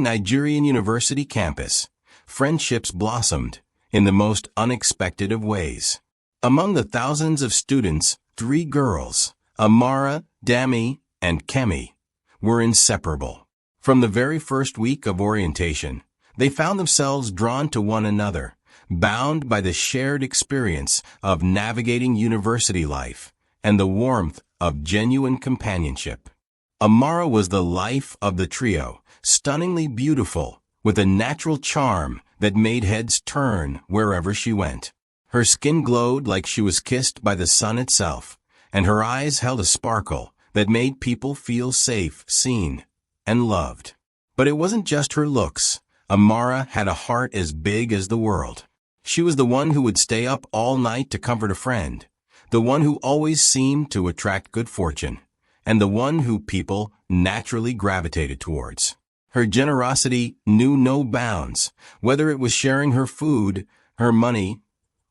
bustling Nigerian university campus, friendships blossomed in the most unexpected of ways. Among the thousands of students, 3 girls, Amara, Dami, and Kemi, were inseparable. From the very first week of orientation, they found themselves drawn to one another, bound by the shared experience of navigating university life and the warmth of genuine companionship. Amara was the life of the trio, stunningly beautiful, with a natural charm that made heads turn wherever she went. Her skin glowed like she was kissed by the sun itself, and her eyes held a sparkle that made people feel safe, seen, and loved. But it wasn't just her looks. Amara had a heart as big as the world. She was the one who would stay up all night to comfort a friend, the one who always seemed to attract good fortune, and the one who people naturally gravitated towards. Her generosity knew no bounds, whether it was sharing her food, her money,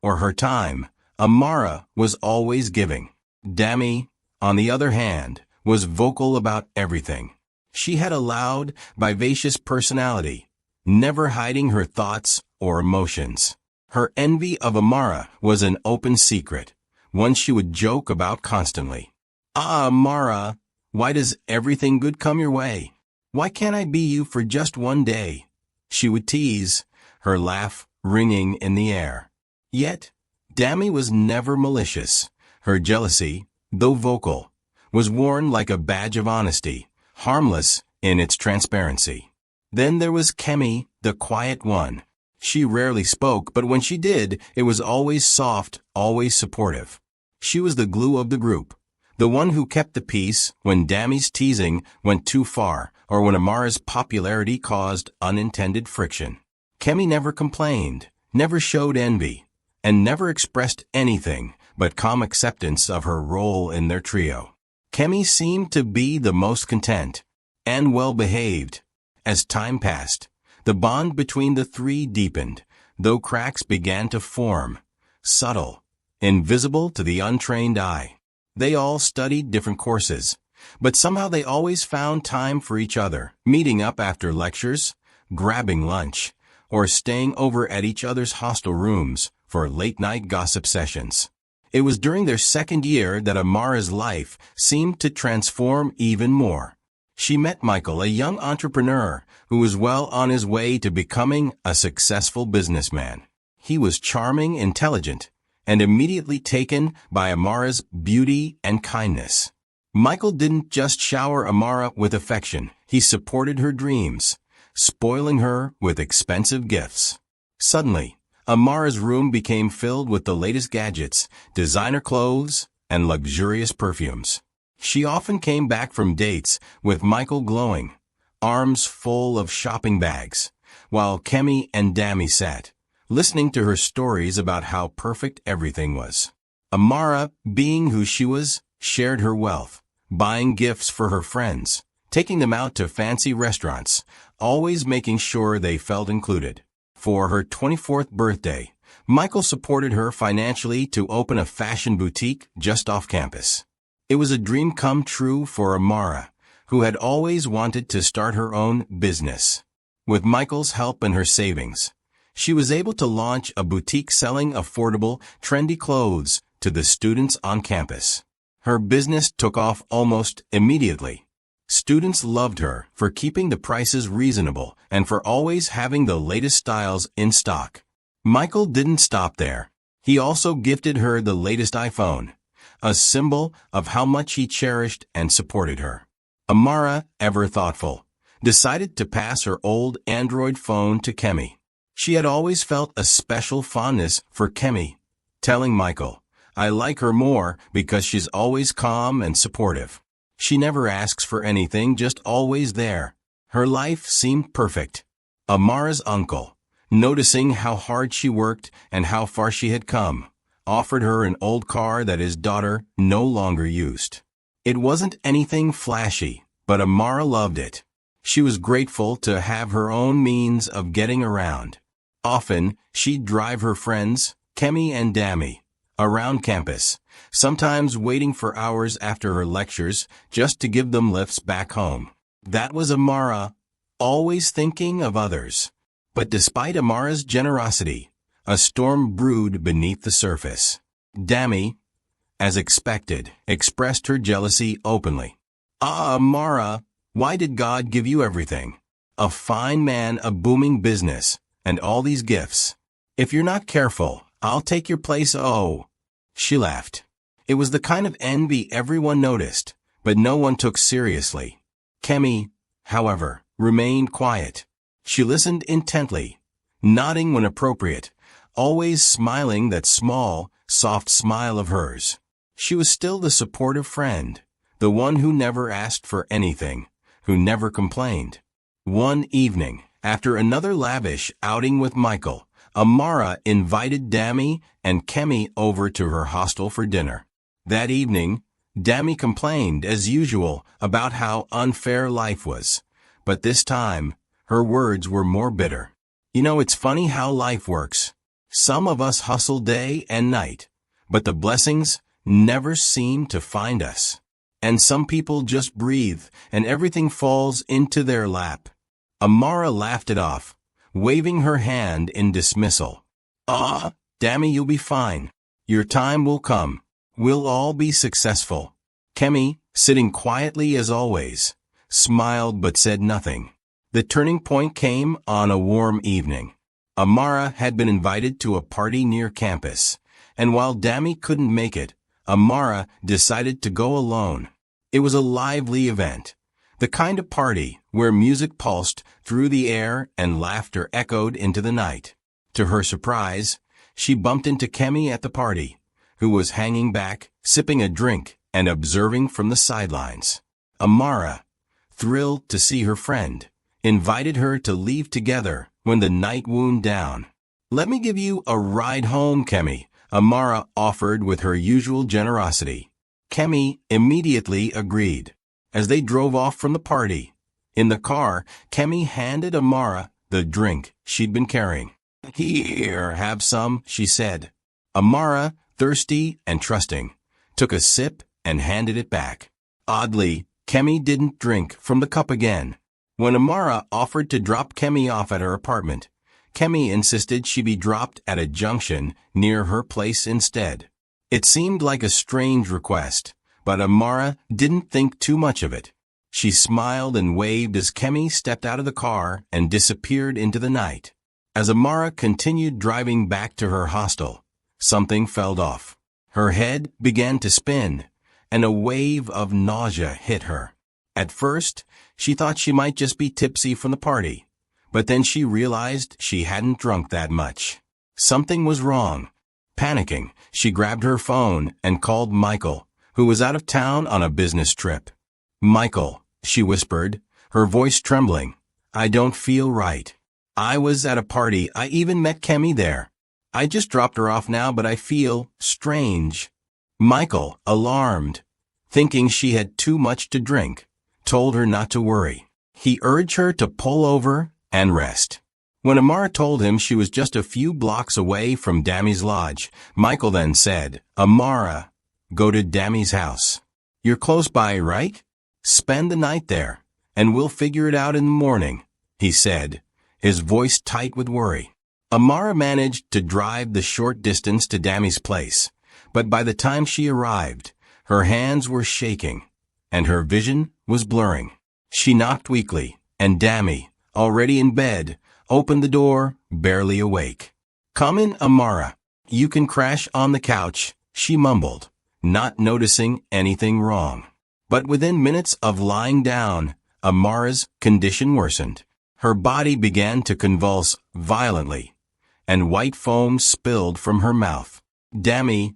or her time. Amara was always giving. Dami, on the other hand, was vocal about everything. She had a loud, vivacious personality, never hiding her thoughts or emotions. Her envy of Amara was an open secret, one she would joke about constantly. "Ah, Amara, why does everything good come your way? Why can't I be you for just one day?" she would tease, her laugh ringing in the air. Yet, Dami was never malicious. Her jealousy, though vocal, was worn like a badge of honesty, harmless in its transparency. Then there was Kemi, the quiet one. She rarely spoke, but when she did, it was always soft, always supportive. She was the glue of the group, the one who kept the peace when Dami's teasing went too far or when Amara's popularity caused unintended friction. Kemi never complained, never showed envy, and never expressed anything but calm acceptance of her role in their trio. Kemi seemed to be the most content and well-behaved. As time passed, the bond between the 3 deepened, though cracks began to form, subtle, invisible to the untrained eye. They all studied different courses, but somehow they always found time for each other, meeting up after lectures, grabbing lunch, or staying over at each other's hostel rooms for late-night gossip sessions. It was during their second year that Amara's life seemed to transform even more. She met Michael, a young entrepreneur who was well on his way to becoming a successful businessman. He was charming, intelligent, and immediately taken by Amara's beauty and kindness. Michael didn't just shower Amara with affection, he supported her dreams, spoiling her with expensive gifts. Suddenly, Amara's room became filled with the latest gadgets, designer clothes, and luxurious perfumes. She often came back from dates with Michael glowing, arms full of shopping bags, while Kemi and Dami sat, listening to her stories about how perfect everything was. Amara, being who she was, shared her wealth, buying gifts for her friends, taking them out to fancy restaurants, always making sure they felt included. For her 24th birthday, Michael supported her financially to open a fashion boutique just off campus. It was a dream come true for Amara, who had always wanted to start her own business. With Michael's help and her savings, she was able to launch a boutique selling affordable, trendy clothes to the students on campus. Her business took off almost immediately. Students loved her for keeping the prices reasonable and for always having the latest styles in stock. Michael didn't stop there. He also gifted her the latest iPhone, a symbol of how much he cherished and supported her. Amara, ever thoughtful, decided to pass her old Android phone to Kemi. She had always felt a special fondness for Kemi, telling Michael, "I like her more because she's always calm and supportive. She never asks for anything, just always there." Her life seemed perfect. Amara's uncle, noticing how hard she worked and how far she had come, offered her an old car that his daughter no longer used. It wasn't anything flashy, but Amara loved it. She was grateful to have her own means of getting around. Often, she'd drive her friends, Kemi and Dami, around campus, sometimes waiting for hours after her lectures just to give them lifts back home. That was Amara, always thinking of others. But despite Amara's generosity, a storm brewed beneath the surface. Dami, as expected, expressed her jealousy openly. "Ah, Amara, why did God give you everything? A fine man, a booming business, and all these gifts. If you're not careful, I'll take your place." "Oh." She laughed. It was the kind of envy everyone noticed, but no one took seriously. Kemi, however, remained quiet. She listened intently, nodding when appropriate, always smiling that small, soft smile of hers. She was still the supportive friend, the one who never asked for anything, who never complained. One evening, after another lavish outing with Michael, Amara invited Dami and Kemi over to her hostel for dinner. That evening, Dami complained, as usual, about how unfair life was. But this time, her words were more bitter. "You know, it's funny how life works. Some of us hustle day and night, but the blessings never seem to find us. And some people just breathe, and everything falls into their lap." Amara laughed it off, waving her hand in dismissal. "Ah, Dami, you'll be fine. Your time will come. We'll all be successful." Kemi, sitting quietly as always, smiled but said nothing. The turning point came on a warm evening. Amara had been invited to a party near campus, and while Dami couldn't make it, Amara decided to go alone. It was a lively event, the kind of party where music pulsed through the air and laughter echoed into the night. To her surprise, she bumped into Kemi at the party, who was hanging back, sipping a drink and observing from the sidelines. Amara, thrilled to see her friend, invited her to leave together when the night wound down. "Let me give you a ride home, Kemi," Amara offered with her usual generosity. Kemi immediately agreed. As they drove off from the party, in the car, Kemi handed Amara the drink she'd been carrying. "Here, have some," she said. Amara, thirsty and trusting, took a sip and handed it back. Oddly, Kemi didn't drink from the cup again. When Amara offered to drop Kemi off at her apartment, Kemi insisted she be dropped at a junction near her place instead. It seemed like a strange request, but Amara didn't think too much of it. She smiled and waved as Kemi stepped out of the car and disappeared into the night. As Amara continued driving back to her hostel, something fell off. Her head began to spin, and a wave of nausea hit her. At first, she thought she might just be tipsy from the party, but then she realized she hadn't drunk that much. Something was wrong. Panicking, she grabbed her phone and called Michael, who was out of town on a business trip. "Michael," she whispered, her voice trembling, "I don't feel right. I was at a party. I even met Kemi there. I just dropped her off now, but I feel strange." Michael, alarmed, thinking she had too much to drink, told her not to worry. He urged her to pull over and rest. When Amara told him she was just a few blocks away from Dami's lodge, Michael then said, "Amara, go to Dami's house. You're close by, right? Spend the night there, and we'll figure it out in the morning," he said, his voice tight with worry. Amara managed to drive the short distance to Dami's place, but by the time she arrived, her hands were shaking, and her vision was blurring. She knocked weakly, and Dami, already in bed, opened the door, barely awake. "Come in, Amara. You can crash on the couch," she mumbled, not noticing anything wrong. But within minutes of lying down, Amara's condition worsened. Her body began to convulse violently, and white foam spilled from her mouth. Dami,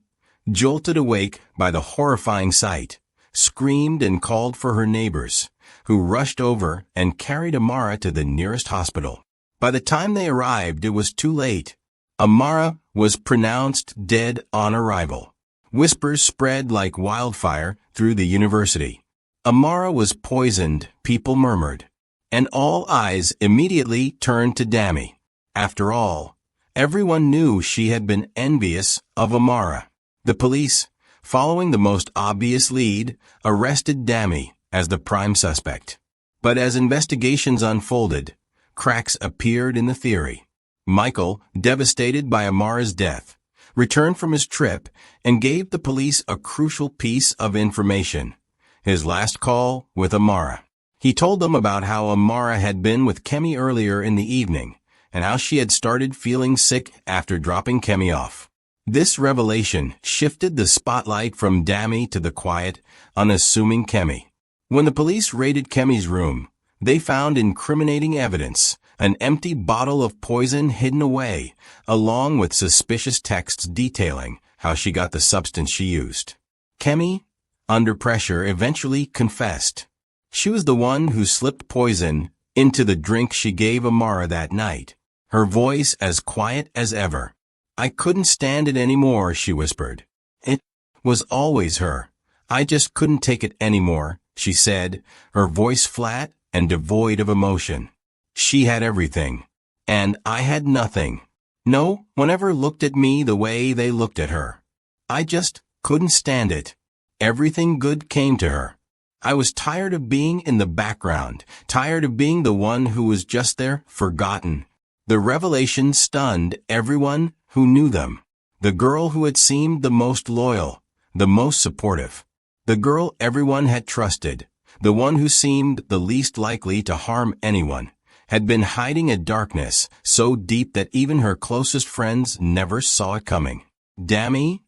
jolted awake by the horrifying sight, screamed and called for her neighbors, who rushed over and carried Amara to the nearest hospital. By the time they arrived, it was too late. Amara was pronounced dead on arrival. Whispers spread like wildfire through the university. Amara was poisoned, people murmured, and all eyes immediately turned to Dami. After all, everyone knew she had been envious of Amara. The police, following the most obvious lead, arrested Dami as the prime suspect. But as investigations unfolded, cracks appeared in the theory. Michael, devastated by Amara's death, returned from his trip and gave the police a crucial piece of information: his last call with Amara. He told them about how Amara had been with Kemi earlier in the evening and how she had started feeling sick after dropping Kemi off. This revelation shifted the spotlight from Dami to the quiet, unassuming Kemi. When the police raided Kemi's room, they found incriminating evidence: an empty bottle of poison hidden away, along with suspicious texts detailing how she got the substance she used. Kemi, under pressure, eventually confessed. She was the one who slipped poison into the drink she gave Amara that night, her voice as quiet as ever. "I couldn't stand it anymore," she whispered. "It was always her. I just couldn't take it anymore," she said, her voice flat and devoid of emotion. "She had everything, and I had nothing. No one ever looked at me the way they looked at her. I just couldn't stand it. Everything good came to her. I was tired of being in the background, tired of being the one who was just there, forgotten." The revelation stunned everyone who knew them. The girl who had seemed the most loyal, the most supportive, the girl everyone had trusted, the one who seemed the least likely to harm anyone, had been hiding a darkness so deep that even her closest friends never saw it coming. Dami,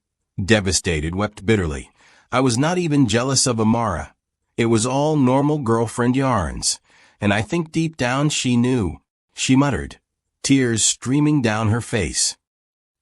devastated, wept bitterly. "I was not even jealous of Amara. It was all normal girlfriend yarns, and I think deep down she knew," she muttered, tears streaming down her face.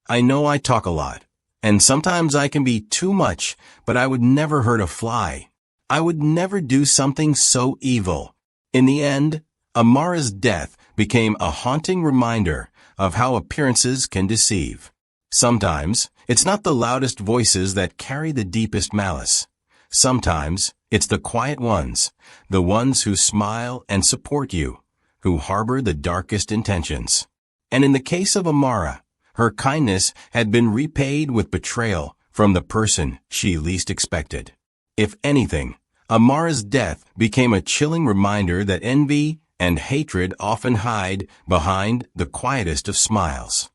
"I know I talk a lot, and sometimes I can be too much, but I would never hurt a fly. I would never do something so evil." In the end, Amara's death became a haunting reminder of how appearances can deceive. Sometimes, it's not the loudest voices that carry the deepest malice. Sometimes, it's the quiet ones, the ones who smile and support you, who harbor the darkest intentions. And in the case of Amara, her kindness had been repaid with betrayal from the person she least expected. If anything, Amara's death became a chilling reminder that envy and hatred often hide behind the quietest of smiles.